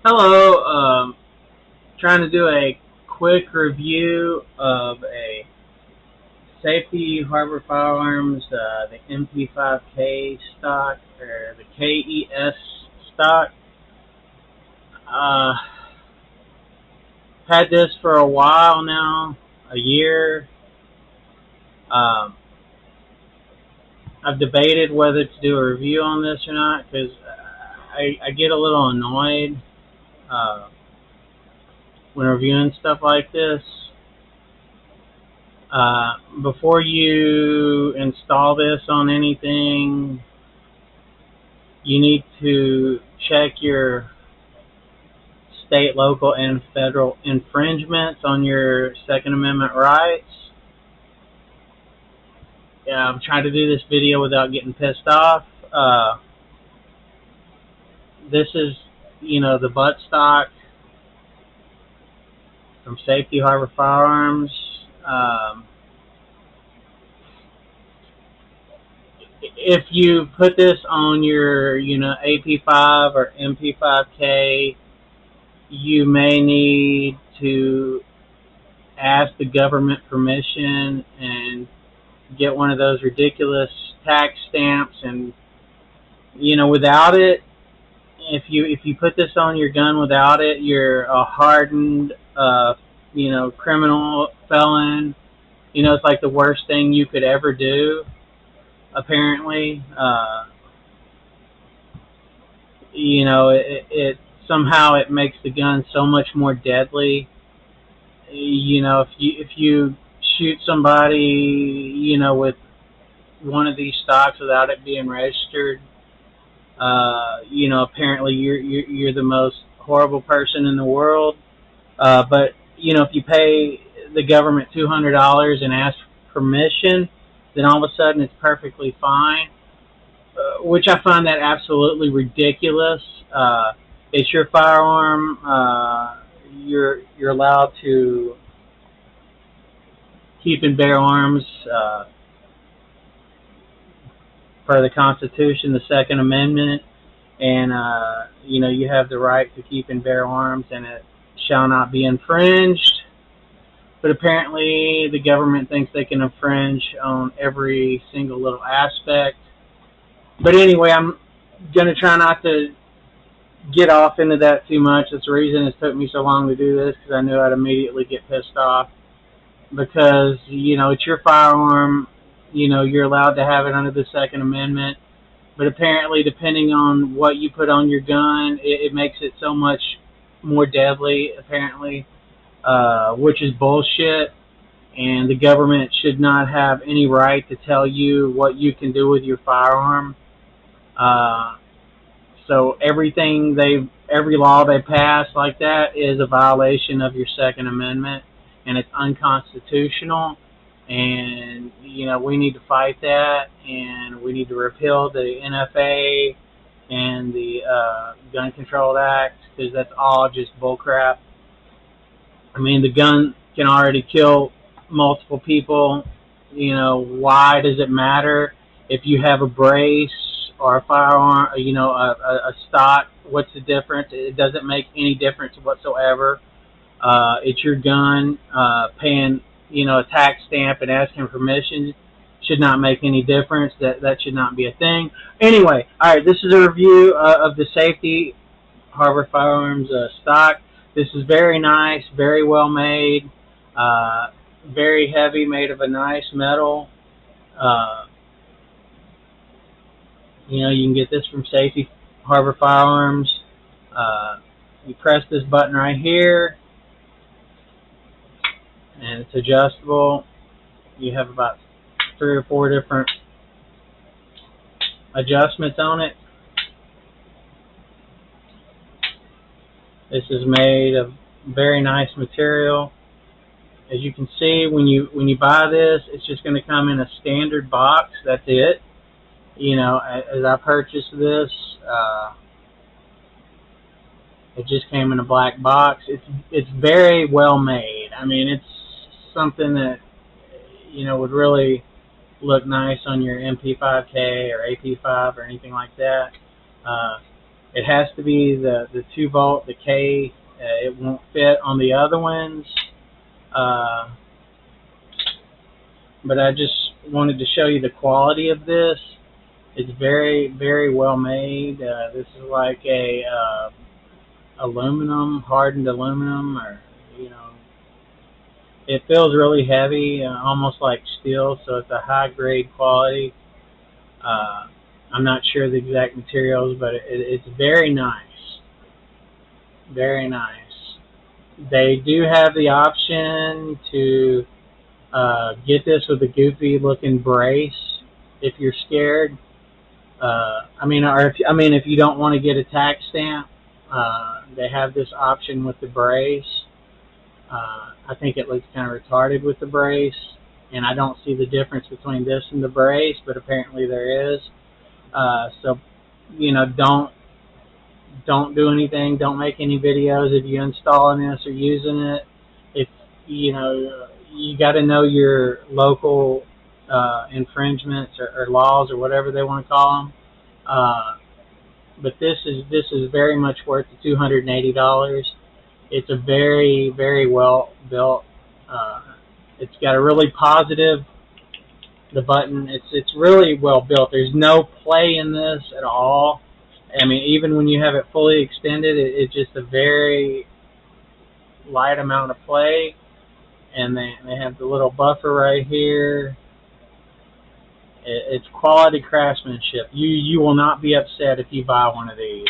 Hello, trying to do a quick review of a Safety Harbor Firearms, the MP5K stock, or the KES stock. Uh, had this for a while now, a year. Um, I've debated whether to do a review on this or not because I get a little annoyed when reviewing stuff like this. Before you install this on anything, you need to check your state, local, and federal infringements on your Second Amendment rights. I'm trying to do this video without getting pissed off. This is, the butt stock from Safety Harbor Firearms. If you put this on your, AP5 or MP5K, you may need to ask the government permission and get one of those ridiculous tax stamps. And without it, if you put this on your gun without it, you're a hardened criminal felon. It's like the worst thing you could ever do, apparently. It somehow it makes the gun so much more deadly. If you shoot somebody, with one of these stocks without it being registered, apparently you're the most horrible person in the world. But if you pay the government $200 and ask permission, then all of a sudden it's perfectly fine. Which I find that absolutely ridiculous. It's your firearm. You're allowed to keep and bear arms per the Constitution, the Second Amendment, and you have the right to keep and bear arms, and it shall not be infringed. But apparently, the government thinks they can infringe on every single little aspect. But anyway, I'm going to try not to get off into that too much. That's the reason it took me so long to do this, because I knew I'd immediately get pissed off. Because, it's your firearm. You're allowed to have it under the Second Amendment. But apparently, depending on what you put on your gun, it makes it so much more deadly, apparently, which is bullshit. And the government should not have any right to tell you what you can do with your firearm. So every law they pass like that is a violation of your Second Amendment, and it's unconstitutional. And we need to fight that, and we need to repeal the NFA and the Gun Control Act, because that's all just bullcrap. I mean, the gun can already kill multiple people. Why does it matter if you have a brace or a firearm, a stock? What's the difference? It doesn't make any difference whatsoever. It's your gun. Paying, a tax stamp and asking permission should not make any difference. That should not be a thing. Anyway, all right, this is a review of the Safety Harbor Firearms stock. This is very nice, very well made, very heavy, made of a nice metal. You can get this from Safety Harbor Firearms. You press this button right here, and it's adjustable. You have about 3 or 4 different adjustments on it. This is made of very nice material. As you can see, when you buy this, it's just going to come in a standard box. That's it. As I purchased this, it just came in a black box. It's very well made. I mean, it's something that would really look nice on your MP5K or AP5 or anything like that. It has to be the 2-volt, the K. It won't fit on the other ones. But I just wanted to show you the quality of this. It's very, very well made. This is like a aluminum, hardened aluminum, or it feels really heavy, almost like steel. So it's a high grade quality. I'm not sure the exact materials, but it's very nice. Very nice. They do have the option to get this with a goofy looking brace if you're scared. If you don't want to get a tax stamp, they have this option with the brace. I think it looks kind of retarded with the brace, and I don't see the difference between this and the brace, but apparently there is. So, don't do anything. Don't make any videos if you're installing this or using it. If you got to know your local infringements or laws or whatever they want to call them. But this is very much worth the $280. It's a very, very well built. It's got a really positive. The button, it's really well built. There's no play in this at all. I mean, even when you have it fully extended, it's just a very light amount of play. And they have the little buffer right here. It's quality craftsmanship. You will not be upset if you buy one of these.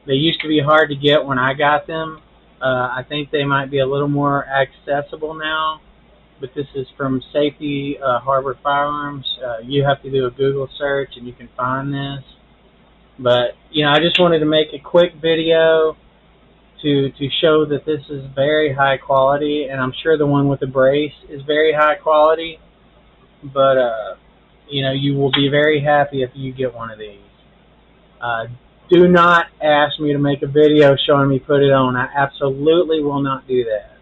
They used to be hard to get when I got them. I think they might be a little more accessible now. But this is from Safety Harbor Firearms. You have to do a Google search and you can find this. But I just wanted to make a quick video to show that this is very high quality, and I'm sure the one with the brace is very high quality. But you will be very happy if you get one of these. Do not ask me to make a video showing me put it on. I absolutely will not do that.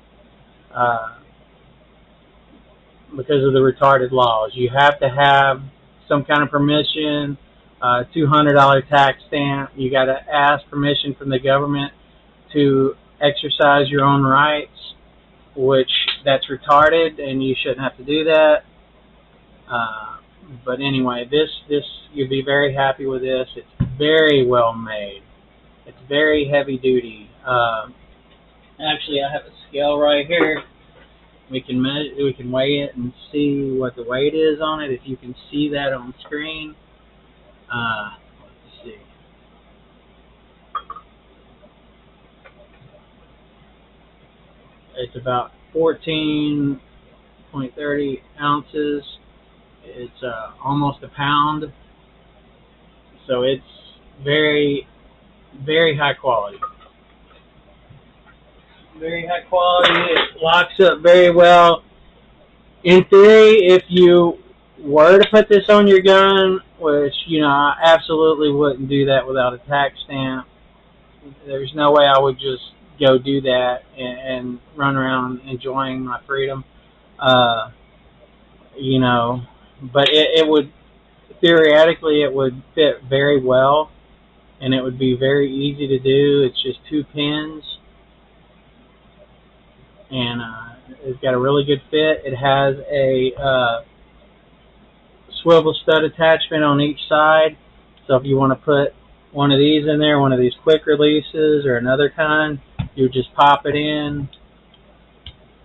Because of the retarded laws. You have to have some kind of permission, $200 tax stamp. You got to ask permission from the government to exercise your own rights, which that's retarded, and you shouldn't have to do that. But anyway, this you'll be very happy with this. It's very well made. It's very heavy duty. Actually, I have a scale right here. We can measure, we can weigh it and see what the weight is on it. If you can see that on screen, let's see. It's about 14.30 ounces. It's almost a pound. So it's very, very high quality. Very high quality. It locks up very well. In theory, if you were to put this on your gun, which I absolutely wouldn't do that without a tax stamp. There's no way I would just go do that and run around enjoying my freedom. But it would, theoretically, it would fit very well, and it would be very easy to do. It's just 2 pins. And it's got a really good fit. It has a swivel stud attachment on each side. So if you want to put one of these in there, one of these quick releases or another kind, you just pop it in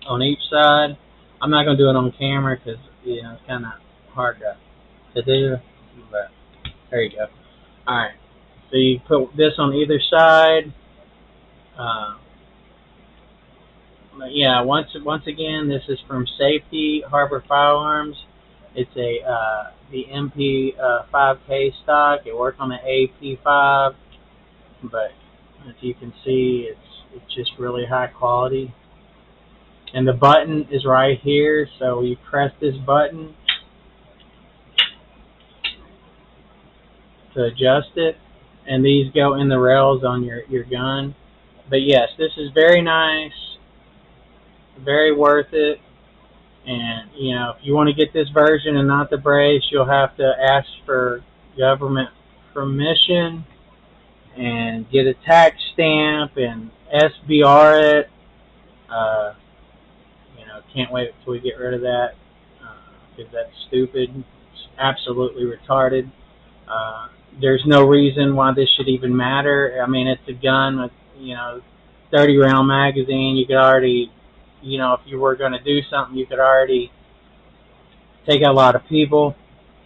on each side. I'm not going to do it on camera because it's kind of hard to do. But there you go. All right. So you put this on either side. Yeah, once again, this is from Safety Harbor Firearms. It's the MP5K stock. It works on the AP5, but as you can see, it's just really high quality. And the button is right here, so you press this button to adjust it, and these go in the rails on your gun. But yes, this is very nice. Very worth it. And if you want to get this version and not the brace, you'll have to ask for government permission, and get a tax stamp and SBR it. Can't wait until we get rid of that, because that's stupid. It's absolutely retarded. There's no reason why this should even matter. I mean, it's a gun with 30 round magazine. You could already, if you were going to do something, you could already take out a lot of people.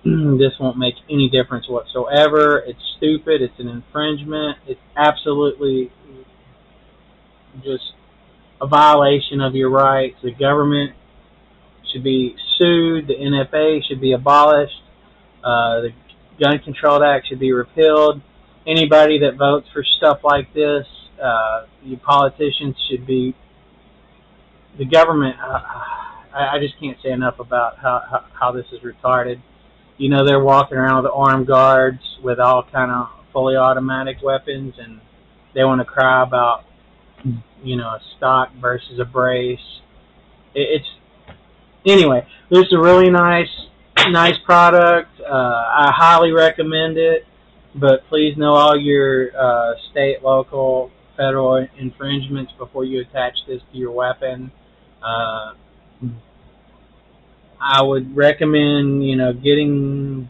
This won't make any difference whatsoever. It's stupid. It's an infringement. It's absolutely just a violation of your rights. The government should be sued. The NFA should be abolished. The Gun Control Act should be repealed. Anybody that votes for stuff like this, you politicians should be. The government. I just can't say enough about how this is retarded. They're walking around with armed guards with all kind of fully automatic weapons, and they want to cry about a stock versus a brace. Anyway. This is a really nice product. I highly recommend it, but please know all your state, local, federal infringements before you attach this to your weapon. I would recommend, getting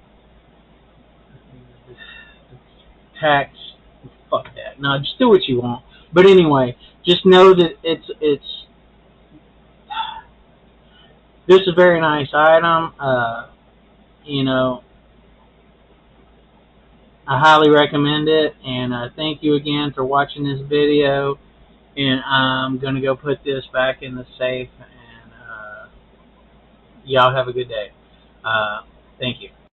tax. Fuck that. No, just do what you want. But anyway, just know that this is a very nice item. I highly recommend it, and thank you again for watching this video. And I'm going to go put this back in the safe, and y'all have a good day. Thank you.